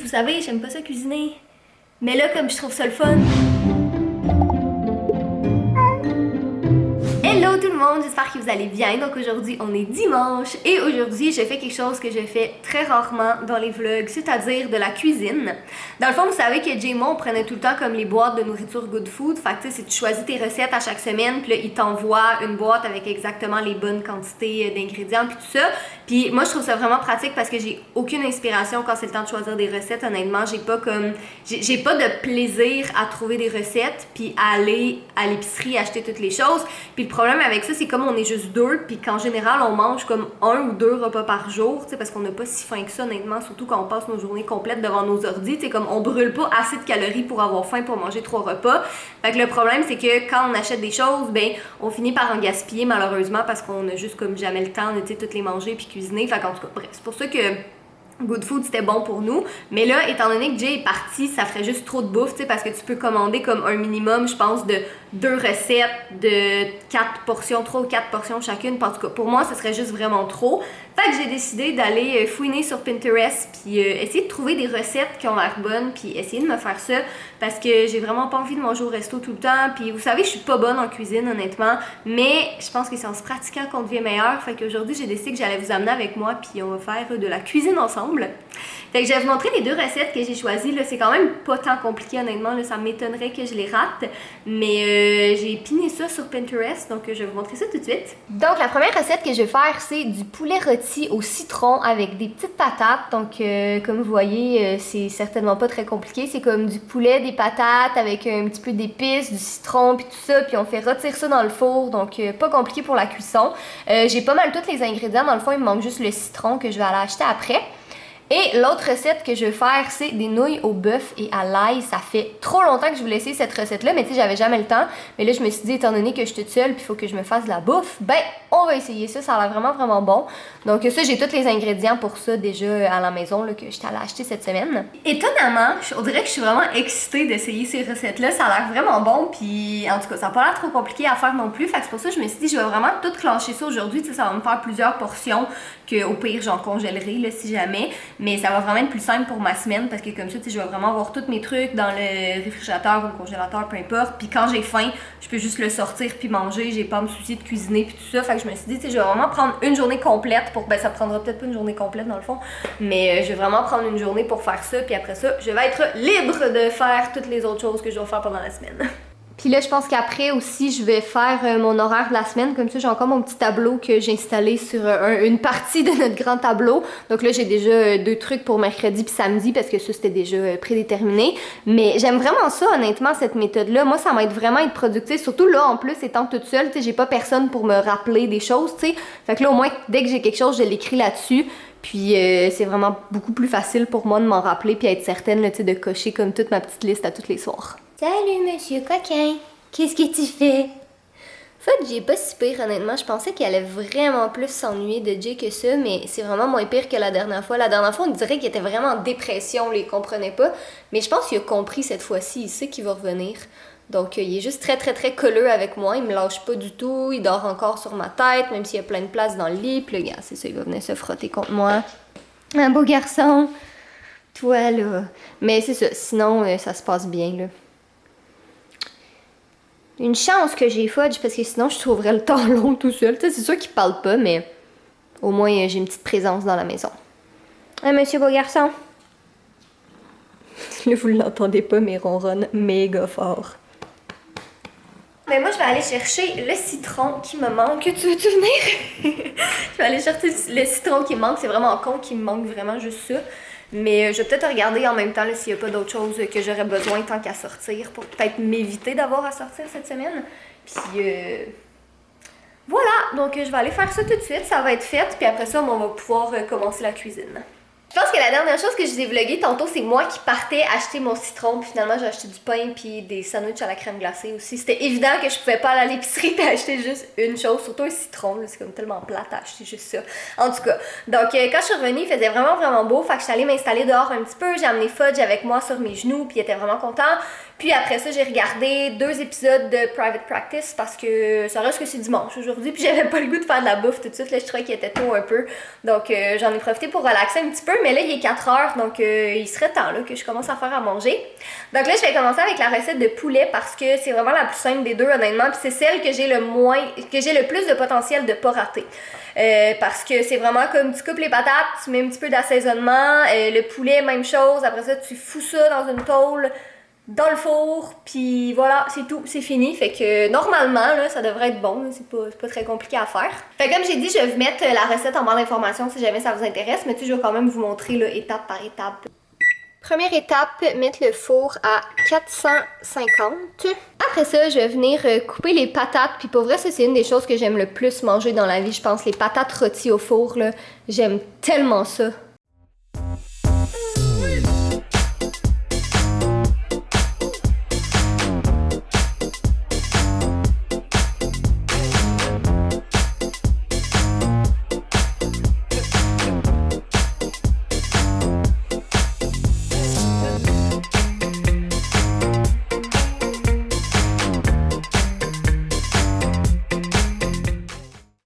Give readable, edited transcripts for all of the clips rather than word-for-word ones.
vous savez, j'aime pas ça cuisiner. Mais là, comme je trouve ça le fun. Hello tout le monde, j'espère que vous allez bien. Donc aujourd'hui, on est dimanche et aujourd'hui, je fais quelque chose que je fais très rarement dans les vlogs, c'est-à-dire de la cuisine. Dans le fond, vous savez que Jay et moi, on prenait tout le temps comme les boîtes de nourriture Good Food. Fait que tu sais, si tu choisis tes recettes à chaque semaine, puis là, ils t'envoient une boîte avec exactement les bonnes quantités d'ingrédients puis tout ça. Puis moi, je trouve ça vraiment pratique parce que j'ai aucune inspiration quand c'est le temps de choisir des recettes. Honnêtement, j'ai pas de plaisir à trouver des recettes puis à aller à l'épicerie acheter toutes les choses. Puis le problème avec ça, c'est comme on est juste deux, puis qu'en général, on mange comme 1 ou 2 repas par jour, tu sais, parce qu'on n'a pas si faim que ça, honnêtement, surtout quand on passe nos journées complètes devant nos ordi, tu sais, comme on brûle pas assez de calories pour avoir faim pour manger 3 repas. Fait que le problème, c'est que quand on achète des choses, ben, on finit par en gaspiller malheureusement parce qu'on a juste comme jamais le temps de, tu sais, toutes les manger puis cuisiner. Fait qu'en tout cas, bref, c'est pour ça que Good Food c'était bon pour nous, mais là étant donné que Jay est parti, ça ferait juste trop de bouffe, tu sais, parce que tu peux commander comme un minimum, je pense, de 2 recettes de 4 portions, 3 ou 4 portions chacune. En tout cas, pour moi, ce serait juste vraiment trop. Fait que j'ai décidé d'aller fouiner sur Pinterest puis essayer de trouver des recettes qui ont l'air bonnes puis essayer de me faire ça parce que j'ai vraiment pas envie de manger au resto tout le temps. Puis vous savez, je suis pas bonne en cuisine honnêtement, mais je pense que c'est en se pratiquant qu'on devient meilleur. Fait qu'aujourd'hui, j'ai décidé que j'allais vous amener avec moi puis on va faire de la cuisine ensemble. Fait que je vais vous montrer les 2 recettes que j'ai choisies. Là, c'est quand même pas tant compliqué honnêtement, là, ça m'étonnerait que je les rate, mais j'ai piné ça sur Pinterest, donc je vais vous montrer ça tout de suite. Donc la première recette que je vais faire, c'est du poulet rôti au citron avec des petites patates. Donc comme vous voyez, c'est certainement pas très compliqué, c'est comme du poulet, des patates avec un petit peu d'épices, du citron puis tout ça, puis on fait rôtir ça dans le four, donc pas compliqué pour la cuisson. J'ai pas mal tous les ingrédients, dans le fond il me manque juste le citron que je vais aller acheter après. Et l'autre recette que je vais faire, c'est des nouilles au bœuf et à l'ail. Ça fait trop longtemps que je voulais essayer cette recette-là, mais tu sais, j'avais jamais le temps. Mais là, je me suis dit, étant donné que je suis toute seule, puis il faut que je me fasse de la bouffe, ben, on va essayer ça. Ça a l'air vraiment, vraiment bon. Donc ça, j'ai tous les ingrédients pour ça déjà à la maison, là, que j'étais allée acheter cette semaine. Étonnamment, on dirait que je suis vraiment excitée d'essayer ces recettes-là. Ça a l'air vraiment bon, puis en tout cas, ça n'a pas l'air trop compliqué à faire non plus. Fait que c'est pour ça que je me suis dit, je vais vraiment tout clencher ça aujourd'hui. Tu sais, ça va me faire plusieurs portions qu'au pire, j'en congèlerai, là, si jamais. Mais ça va vraiment être plus simple pour ma semaine parce que comme ça, tu sais, je vais vraiment avoir tous mes trucs dans le réfrigérateur ou le congélateur, peu importe. Puis quand j'ai faim, je peux juste le sortir puis manger. J'ai pas à me soucier de cuisiner puis tout ça. Fait que je me suis dit, tu sais, je vais vraiment prendre une journée complète pour... Ben, ça prendra peut-être pas une journée complète dans le fond. Mais je vais vraiment prendre une journée pour faire ça. Puis après ça, je vais être libre de faire toutes les autres choses que je dois faire pendant la semaine. Puis là, je pense qu'après aussi, je vais faire mon horaire de la semaine. Comme ça, j'ai encore mon petit tableau que j'ai installé sur une partie de notre grand tableau. Donc là, j'ai déjà 2 trucs pour mercredi puis samedi parce que ça, c'était déjà prédéterminé. Mais j'aime vraiment ça, honnêtement, cette méthode-là. Moi, ça m'aide vraiment à être productive. Surtout là, en plus, étant toute seule, tu sais, j'ai pas personne pour me rappeler des choses, tu sais. Fait que là, au moins, dès que j'ai quelque chose, je l'écris là-dessus. Puis c'est vraiment beaucoup plus facile pour moi de m'en rappeler puis être certaine, là, tu sais, de cocher comme toute ma petite liste à tous les soirs. Salut, monsieur coquin! Qu'est-ce que tu fais? En fait, j'ai pas si pire, honnêtement. Je pensais qu'elle allait vraiment plus s'ennuyer de Jay que ça, mais c'est vraiment moins pire que la dernière fois. La dernière fois, on dirait qu'il était vraiment en dépression, il comprenait pas. Mais je pense qu'il a compris cette fois-ci, il sait qu'il va revenir. Donc, il est juste très, très, très colleux avec moi. Il me lâche pas du tout. Il dort encore sur ma tête, même s'il y a plein de place dans le lit. Puis là, c'est ça, il va venir se frotter contre moi. Un beau garçon! Toi, là. Mais c'est ça, sinon, ça se passe bien, là. Une chance que j'ai Fudge parce que sinon je trouverais le temps long tout seul. Tu sais, c'est sûr qu'il parle pas, mais au moins j'ai une petite présence dans la maison. Ah, monsieur beau garçon. Là, vous l'entendez pas, mais il ronronne méga fort. Ben moi, je vais aller chercher le citron qui me manque. Tu veux-tu venir? Je vais aller chercher le citron qui me manque. C'est vraiment con qu'il me manque vraiment juste ça. Mais je vais peut-être regarder en même temps s'il n'y a pas d'autres choses que j'aurais besoin tant qu'à sortir pour peut-être m'éviter d'avoir à sortir cette semaine. Puis voilà, donc je vais aller faire ça tout de suite, ça va être fait, puis après ça, on va pouvoir commencer la cuisine. Je pense que la dernière chose que je vous ai vlogué tantôt, c'est moi qui partais acheter mon citron, puis finalement j'ai acheté du pain puis des sandwichs à la crème glacée aussi. C'était évident que je pouvais pas aller à l'épicerie et acheter juste une chose, surtout un citron, c'est comme tellement plate à acheter juste ça. En tout cas, donc quand je suis revenue, il faisait vraiment vraiment beau, fait que je suis allée m'installer dehors un petit peu, j'ai amené Fudge avec moi sur mes genoux, puis il était vraiment content. Puis après ça, j'ai regardé 2 épisodes de Private Practice parce que ça reste que c'est dimanche aujourd'hui, puis j'avais pas le goût de faire de la bouffe tout de suite, là je trouvais qu'il était tôt un peu. Donc j'en ai profité pour relaxer un petit peu, mais là, il est 4 heures, donc il serait temps là, que je commence à faire à manger. Donc là, je vais commencer avec la recette de poulet parce que c'est vraiment la plus simple des deux, honnêtement, puis c'est celle que j'ai le plus de potentiel de pas rater. Parce que c'est vraiment comme tu coupes les patates, tu mets un petit peu d'assaisonnement, le poulet, même chose, après ça, tu fous ça dans une tôle, dans le four, puis voilà, c'est tout, c'est fini. Fait que normalement, là, ça devrait être bon, c'est pas très compliqué à faire. Fait que comme j'ai dit, je vais vous mettre la recette en barre d'informations si jamais ça vous intéresse, mais tu sais, je vais quand même vous montrer là, étape par étape. Première étape, mettre le four à 450. Après ça, je vais venir couper les patates. Puis pour vrai, ça c'est une des choses que j'aime le plus manger dans la vie, je pense. Les patates rôties au four, là, j'aime tellement ça.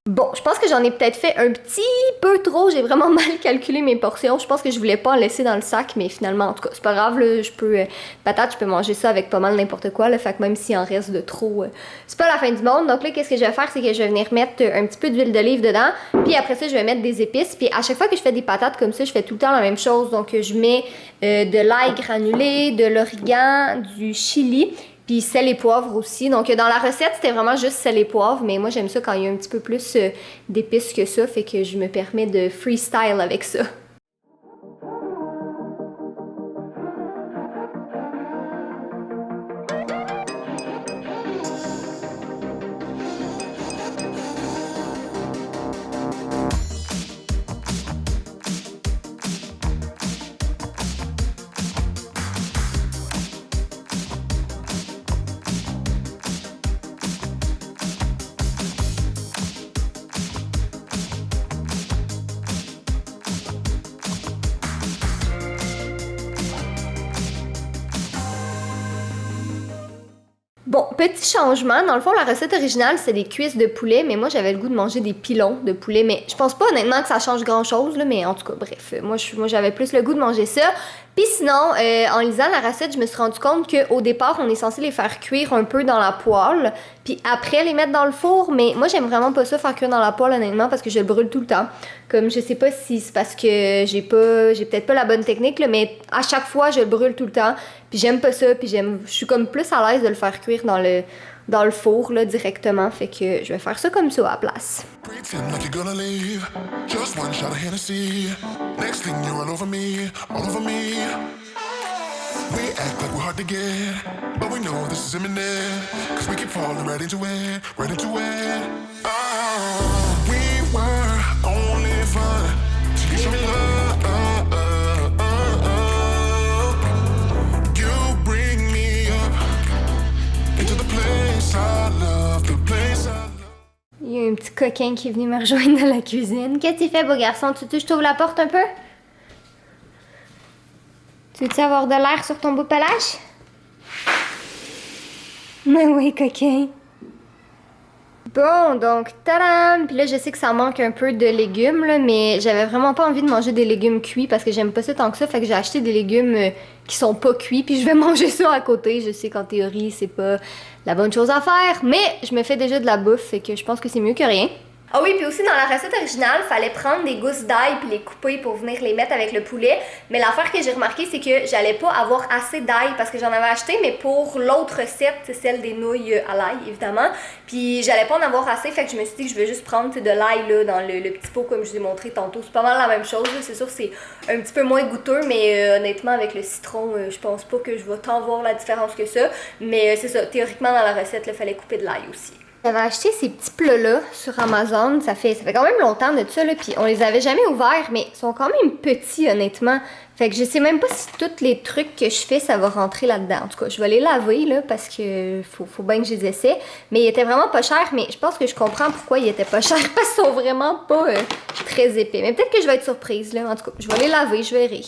Bon, je pense que j'en ai peut-être fait un petit peu trop. J'ai vraiment mal calculé mes portions. Je pense que je voulais pas en laisser dans le sac, mais finalement, en tout cas, c'est pas grave. Là, patate, je peux manger ça avec pas mal n'importe quoi. Là, fait que même s'il en reste de trop, c'est pas la fin du monde. Donc là, qu'est-ce que je vais faire, c'est que je vais venir mettre un petit peu d'huile d'olive dedans. Puis après ça, je vais mettre des épices. Puis à chaque fois que je fais des patates comme ça, je fais tout le temps la même chose. Donc je mets de l'ail granulé, de l'origan, du chili. Puis sel et poivre aussi. Donc dans la recette, c'était vraiment juste sel et poivre, mais moi j'aime ça quand il y a un petit peu plus d'épices que ça, fait que je me permets de freestyle avec ça. Bon, petit changement. Dans le fond, la recette originale, c'est des cuisses de poulet, mais moi, j'avais le goût de manger des pilons de poulet. Mais je pense pas honnêtement que ça change grand-chose, là, mais en tout cas, bref, moi, j'avais plus le goût de manger ça. Puis sinon, en lisant la recette, je me suis rendu compte qu'au départ, on est censé les faire cuire un peu dans la poêle, puis après les mettre dans le four. Mais moi, j'aime vraiment pas ça faire cuire dans la poêle, honnêtement, parce que je le brûle tout le temps. Comme je sais pas si c'est parce que j'ai peut-être pas la bonne technique, là, mais à chaque fois, je le brûle tout le temps. Puis j'aime pas ça, puis je suis comme plus à l'aise de le faire cuire dans le four là, directement, fait que je vais faire ça comme ça à la place. Il y a un petit coquin qui est venu me rejoindre dans la cuisine. Qu'est-ce que tu fais, beau garçon? Je t'ouvre la porte un peu? Tu veux-tu avoir de l'air sur ton beau pelage? Mais oui, coquin. Bon, donc, tadam! Puis là, je sais que ça manque un peu de légumes, là, mais j'avais vraiment pas envie de manger des légumes cuits parce que j'aime pas ça tant que ça. Fait que j'ai acheté des légumes qui sont pas cuits, puis je vais manger ça à côté. Je sais qu'en théorie, c'est pas la bonne chose à faire, mais je me fais déjà de la bouffe, fait que je pense que c'est mieux que rien. Ah oui, puis aussi dans la recette originale, fallait prendre des gousses d'ail puis les couper pour venir les mettre avec le poulet. Mais l'affaire que j'ai remarqué, c'est que j'allais pas avoir assez d'ail parce que j'en avais acheté, mais pour l'autre recette, c'est celle des nouilles à l'ail, évidemment. Puis j'allais pas en avoir assez, fait que je me suis dit que je vais juste prendre de l'ail là dans le petit pot comme je vous ai montré tantôt. C'est pas mal la même chose, c'est sûr c'est un petit peu moins goûteux, mais honnêtement avec le citron, je pense pas que je vais tant voir la différence que ça. Mais c'est ça, théoriquement dans la recette, il fallait couper de l'ail aussi. J'avais acheté ces petits plats-là sur Amazon, ça fait quand même longtemps de ça, là, puis on les avait jamais ouverts, mais ils sont quand même petits, honnêtement. Fait que je sais même pas si tous les trucs que je fais, ça va rentrer là-dedans. En tout cas, je vais les laver, là, parce que faut bien que je les essaie. Mais ils étaient vraiment pas chers, mais je pense que je comprends pourquoi ils étaient pas chers, parce qu'ils sont vraiment pas très épais. Mais peut-être que je vais être surprise, là. En tout cas, je vais les laver, je verrai.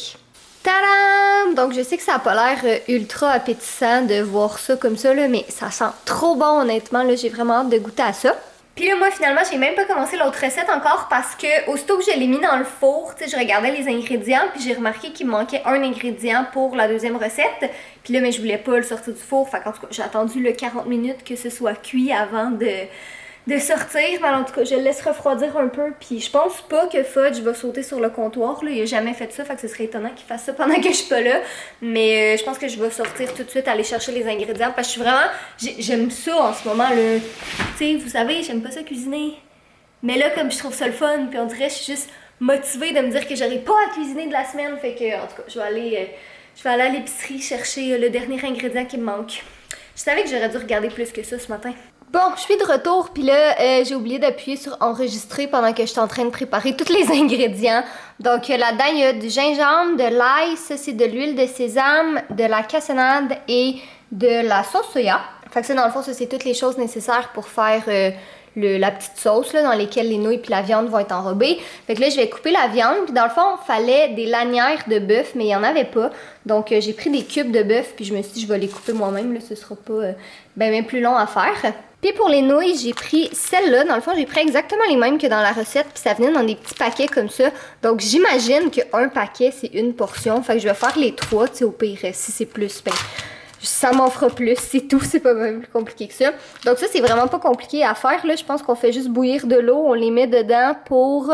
Tadam! Donc je sais que ça a pas l'air ultra appétissant de voir ça comme ça, là, mais ça sent trop bon honnêtement, là, j'ai vraiment hâte de goûter à ça. Puis là, moi, finalement, j'ai même pas commencé l'autre recette encore parce que aussitôt que je l'ai mis dans le four, tu sais, je regardais les ingrédients, puis j'ai remarqué qu'il me manquait un ingrédient pour la deuxième recette. Puis là, mais je voulais pas le sortir du four, fait qu'en tout cas, j'ai attendu le 40 minutes que ce soit cuit avant de sortir. Mais en tout cas, je le laisse refroidir un peu, puis je pense pas que Fudge va sauter sur le comptoir, là. Il a jamais fait ça, fait que ce serait étonnant qu'il fasse ça pendant que je suis pas là. Mais je pense que je vais sortir tout de suite, aller chercher les ingrédients, parce que je suis vraiment... J'aime ça en ce moment, là. Tu sais, vous savez, j'aime pas ça cuisiner. Mais là, comme je trouve ça le fun, puis on dirait que je suis juste motivée de me dire que j'aurai pas à cuisiner de la semaine, fait que, en tout cas, je vais aller à l'épicerie chercher le dernier ingrédient qui me manque. Je savais que j'aurais dû regarder plus que ça ce matin. Bon, je suis de retour, puis là, j'ai oublié d'appuyer sur enregistrer pendant que j'étais en train de préparer tous les ingrédients. Donc là-dedans, il y a du gingembre, de l'ail, ça c'est de l'huile de sésame, de la cassonade et de la sauce soya. Fait que ça, dans le fond, ça c'est toutes les choses nécessaires pour faire la petite sauce là, dans lesquelles les nouilles puis la viande vont être enrobées. Fait que là, je vais couper la viande, puis dans le fond, il fallait des lanières de bœuf, mais il n'y en avait pas. Donc j'ai pris des cubes de bœuf, puis je me suis dit, je vais les couper moi-même, là, ce sera pas ben plus long à faire. Puis pour les nouilles, j'ai pris celle-là. Dans le fond, j'ai pris exactement les mêmes que dans la recette. Puis ça venait dans des petits paquets comme ça. Donc j'imagine qu'un paquet, c'est une portion. Fait que je vais faire les 3, tu sais, au pire, si c'est plus, ben, ça m'en fera plus, c'est tout. C'est pas même plus compliqué que ça. Donc ça, c'est vraiment pas compliqué à faire. Là, je pense qu'on fait juste bouillir de l'eau. On les met dedans pour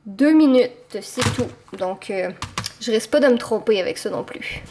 2 minutes. C'est tout. Donc je risque pas de me tromper avec ça non plus.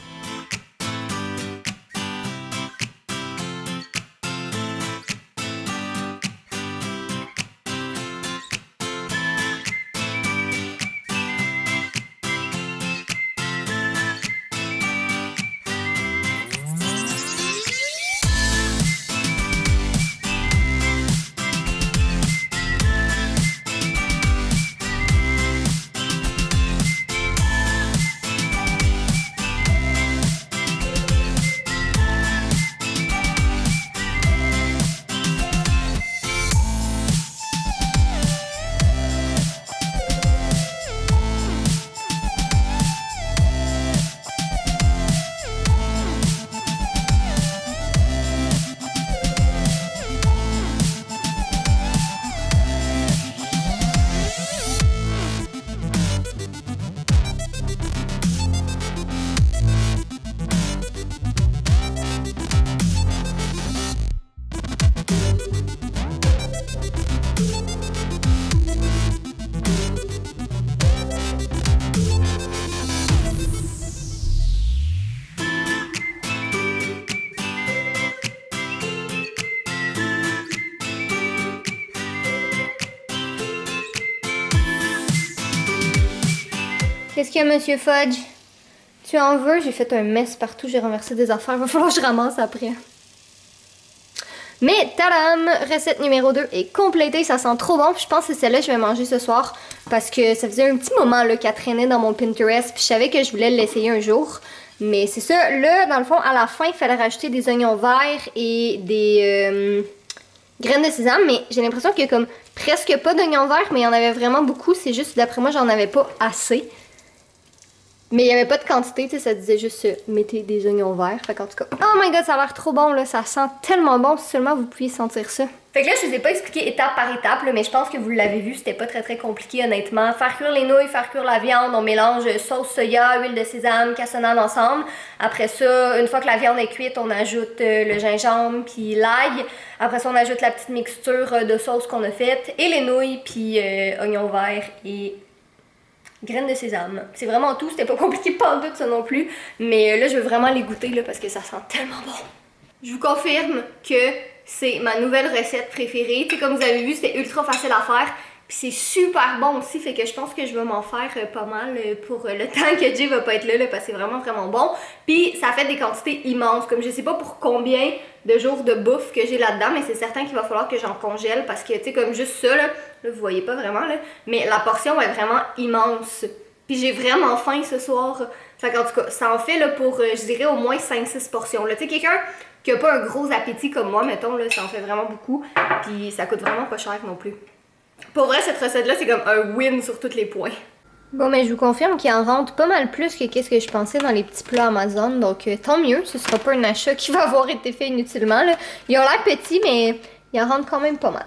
Qu'est-ce qu'il y a, Monsieur Fudge? Tu en veux? J'ai fait un mess partout, j'ai renversé des affaires. Il va falloir que je ramasse après. Mais tadam! Recette numéro 2 est complétée, ça sent trop bon. Puis je pense que c'est celle-là que je vais manger ce soir. Parce que ça faisait un petit moment qu'elle traînait dans mon Pinterest. Puis je savais que je voulais l'essayer un jour. Mais c'est ça, là, dans le fond, à la fin, il fallait rajouter des oignons verts et des graines de sésame. Mais j'ai l'impression qu'il y a comme presque pas d'oignons verts, mais il y en avait vraiment beaucoup. C'est juste, d'après moi, j'en avais pas assez. Mais il n'y avait pas de quantité, tu sais, ça disait juste mettez des oignons verts. Fait qu'en tout cas, oh my god, ça a l'air trop bon là, ça sent tellement bon, si seulement vous pouviez sentir ça. Fait que là, je vous ai pas expliqué étape par étape, là, mais je pense que vous l'avez vu, c'était pas très compliqué honnêtement. Faire cuire les nouilles, faire cuire la viande, on mélange sauce soya, huile de sésame, cassonade ensemble. Après ça, une fois que la viande est cuite, on ajoute le gingembre puis l'ail. Après ça, on ajoute la petite mixture de sauce qu'on a faite et les nouilles puis oignons verts et graines de sésame. C'est vraiment tout, c'était pas compliqué pantoute ça non plus. Mais là, je veux vraiment les goûter là, parce que ça sent tellement bon. Je vous confirme que c'est ma nouvelle recette préférée. Tu sais, comme vous avez vu, c'était ultra facile à faire. Puis c'est super bon aussi, fait que je pense que je vais m'en faire pas mal pour le temps que Jay va pas être là, parce que c'est vraiment bon. Puis ça fait des quantités immenses, comme je sais pas pour combien de jours de bouffe que j'ai là-dedans, mais c'est certain qu'il va falloir que j'en congèle parce que tu sais, comme juste ça, là, vous voyez pas vraiment, là, mais la portion est vraiment immense. Puis j'ai vraiment faim ce soir. Fait qu'en tout cas, ça en fait là, pour, je dirais, au moins 5-6 portions. Tu sais, quelqu'un qui a pas un gros appétit comme moi, mettons, là, ça en fait vraiment beaucoup. Puis ça coûte vraiment pas cher non plus. Pour vrai, cette recette-là, c'est comme un win sur tous les points. Bon, mais je vous confirme qu'il en rentre pas mal plus que qu'est-ce que je pensais dans les petits plats Amazon. Donc, tant mieux. Ce sera pas un achat qui va avoir été fait inutilement, là. Ils ont l'air petits, mais ils en rentrent quand même pas mal.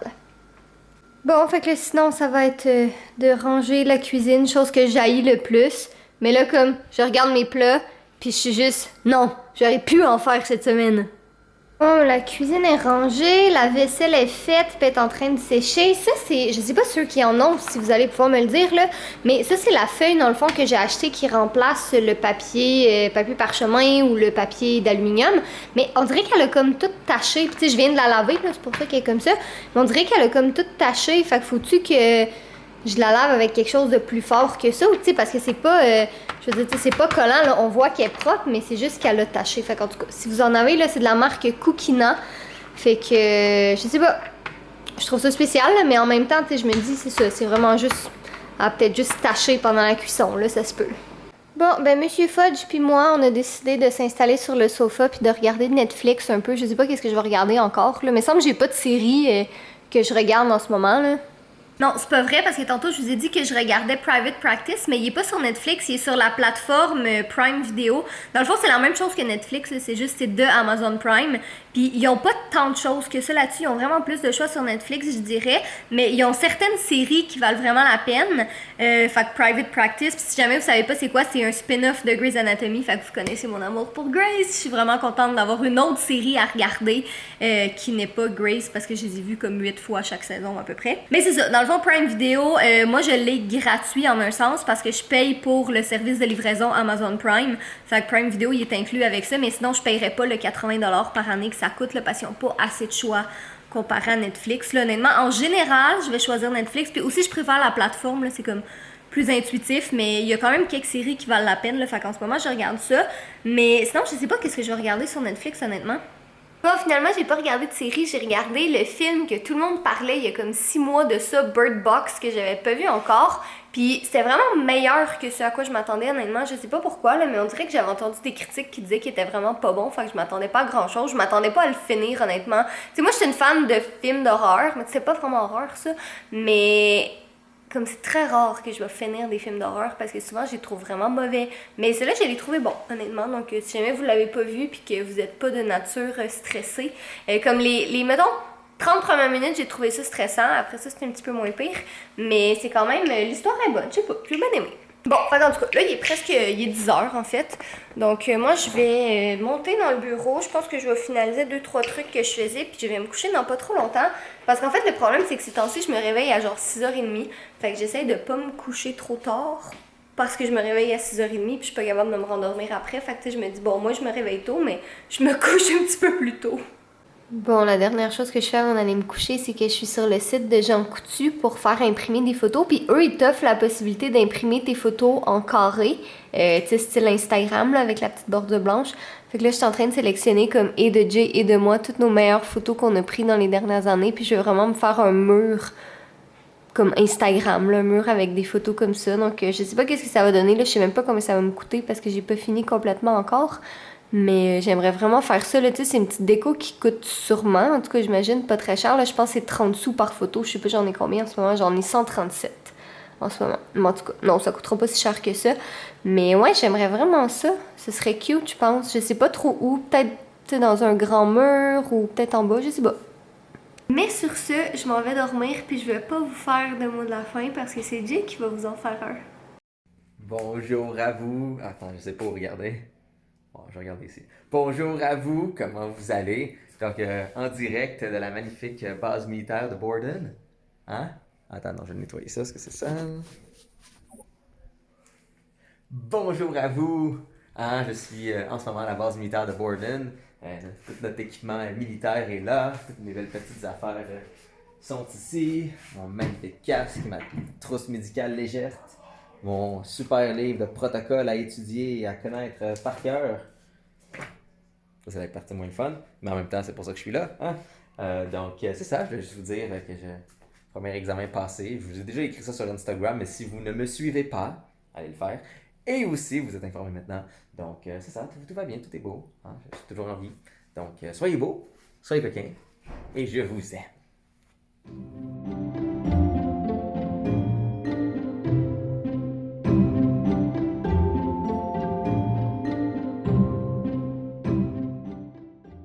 Bon, fait que là, sinon, ça va être de ranger la cuisine, chose que j'haïs le plus. Mais là, comme, je regarde mes plats, puis je suis juste, non, j'aurais pu en faire cette semaine. Bon, la cuisine est rangée, la vaisselle est faite, puis elle est en train de sécher. Ça, c'est, je sais pas ceux qui en ont, si vous allez pouvoir me le dire, là, mais ça, c'est la feuille, dans le fond, que j'ai acheté qui remplace le papier, papier parchemin ou le papier d'aluminium. Mais on dirait qu'elle a comme tout taché. Puis, tu sais, je viens de la laver, là, c'est pour ça qu'elle est comme ça. Mais on dirait qu'elle a comme tout taché. Fait que faut-tu que je la lave avec quelque chose de plus fort que ça, ou tu sais, parce que c'est pas, je veux dire, tu sais, c'est pas collant, là, on voit qu'elle est propre, mais c'est juste qu'elle a taché. Fait qu'en tout cas, si vous en avez, là, c'est de la marque Cookina. Fait que, je sais pas, je trouve ça spécial, là, mais en même temps, tu sais, je me dis, c'est ça, c'est vraiment juste, elle a peut-être juste taché pendant la cuisson, là, ça se peut. Bon, ben, Monsieur Fudge puis moi, on a décidé de s'installer sur le sofa puis de regarder Netflix un peu. Je sais pas qu'est-ce que je vais regarder encore, là, mais il semble que j'ai pas de série que je regarde en ce moment, là. Non, c'est pas vrai parce que tantôt je vous ai dit que je regardais Private Practice, mais il est pas sur Netflix, il est sur la plateforme Prime Video. Dans le fond, c'est la même chose que Netflix, c'est juste c'est de Amazon Prime. Puis ils ont pas tant de choses que ça là-dessus, ils ont vraiment plus de choix sur Netflix, je dirais, mais ils ont certaines séries qui valent vraiment la peine. Fait que Private Practice, puis si jamais vous savez pas c'est quoi, c'est un spin-off de Grey's Anatomy, fait que vous connaissez mon amour pour Grey's. Je suis vraiment contente d'avoir une autre série à regarder qui n'est pas Grey's parce que je les ai vues comme 8 fois chaque saison à peu près. Mais c'est ça, dans le fond Prime Video, moi je l'ai gratuit en un sens parce que je paye pour le service de livraison Amazon Prime. Fait que Prime Video il est inclus avec ça, mais sinon je paierais pas le 80$ par année que ça coûte là, parce qu'ils n'ont pas assez de choix comparé à Netflix. Là, honnêtement, en général, je vais choisir Netflix. Puis aussi, je préfère la plateforme, là, c'est comme plus intuitif, mais il y a quand même quelques séries qui valent la peine. Là, fait qu'en ce moment, je regarde ça. Mais sinon, je sais pas qu'est-ce que je vais regarder sur Netflix, honnêtement. Bon, finalement, j'ai pas regardé de série, j'ai regardé le film que tout le monde parlait il y a comme 6 mois de ça, Bird Box, que j'avais pas vu encore. Puis c'était vraiment meilleur que ce à quoi je m'attendais, honnêtement. Je sais pas pourquoi, là, mais on dirait que j'avais entendu des critiques qui disaient qu'il était vraiment pas bon, fait que je m'attendais pas à grand chose. Je m'attendais pas à le finir, honnêtement. Tu sais, moi, je suis une fan de films d'horreur, mais c'est pas vraiment horreur, ça. Mais comme c'est très rare que je vais finir des films d'horreur parce que souvent je les trouve vraiment mauvais. Mais ceux-là, je les trouvais bons, honnêtement. Donc, si jamais vous l'avez pas vu puis que vous êtes pas de nature stressée, comme mettons, 30 premières minutes, j'ai trouvé ça stressant. Après ça, c'était un petit peu moins pire. Mais c'est quand même, l'histoire est bonne. Je sais pas, j'ai bien aimé. Bon, en tout cas, là, il est 10 heures en fait. Donc, moi, je vais monter dans le bureau. Je pense que je vais finaliser 2-3 trucs que je faisais, puis je vais me coucher dans pas trop longtemps. Parce qu'en fait, le problème, c'est que ces temps-ci, je me réveille à genre 6h30. Fait que j'essaye de pas me coucher trop tard. Parce que je me réveille à 6h30, puis je suis pas capable de me rendormir après. Fait que, tu sais, je me dis, bon, moi, je me réveille tôt, mais je me couche un petit peu plus tôt. Bon, la dernière chose que je fais avant d'aller me coucher, c'est que je suis sur le site de Jean Coutu pour faire imprimer des photos. Puis eux, ils t'offrent la possibilité d'imprimer tes photos en carré, tu sais, style Instagram, là, avec la petite bordure blanche. Fait que là, je suis en train de sélectionner comme et de Jay et de moi toutes nos meilleures photos qu'on a prises dans les dernières années. Puis je veux vraiment me faire un mur comme Instagram, là, un mur avec des photos comme ça. Donc, je sais pas qu'est-ce que ça va donner. Là, je sais même pas combien ça va me coûter parce que j'ai pas fini complètement encore. Mais j'aimerais vraiment faire ça. Là, tu sais, c'est une petite déco qui coûte sûrement, en tout cas, j'imagine, pas très cher. Là, je pense que c'est 30 sous par photo. Je sais pas, j'en ai combien en ce moment. J'en ai 137 en ce moment. Mais en tout cas, non, ça coûtera pas si cher que ça. Mais ouais, j'aimerais vraiment ça. Ce serait cute, je pense. Je sais pas trop où. Peut-être, tu sais, dans un grand mur ou peut-être en bas, je sais pas. Mais sur ce, je m'en vais dormir puis je vais pas vous faire de mot de la fin parce que c'est Jay qui va vous en faire un. Bonjour à vous. Attends, je sais pas où regarder. Bon, je regarde ici. Bonjour à vous, comment vous allez? Donc, en direct de la magnifique base militaire de Borden. Hein? Attends, non, je vais nettoyer ça, parce que c'est ça. Bonjour à vous! Hein, je suis en ce moment à la base militaire de Borden. Tout notre équipement militaire est là. Toutes mes belles petites affaires sont ici. Mon magnifique casque, ma trousse médicale légère. Mon super livre de protocole à étudier et à connaître par cœur. Ça va être partie moins le fun, mais en même temps, c'est pour ça que je suis là. Hein? Donc, c'est ça, je vais juste vous dire que premier examen passé. Je vous ai déjà écrit ça sur Instagram, mais si vous ne me suivez pas, allez le faire. Et aussi, vous êtes informés maintenant. Donc, c'est ça, tout va bien, tout est beau. Hein? Je suis toujours en vie. Donc, soyez beaux, soyez coquins, et je vous aime.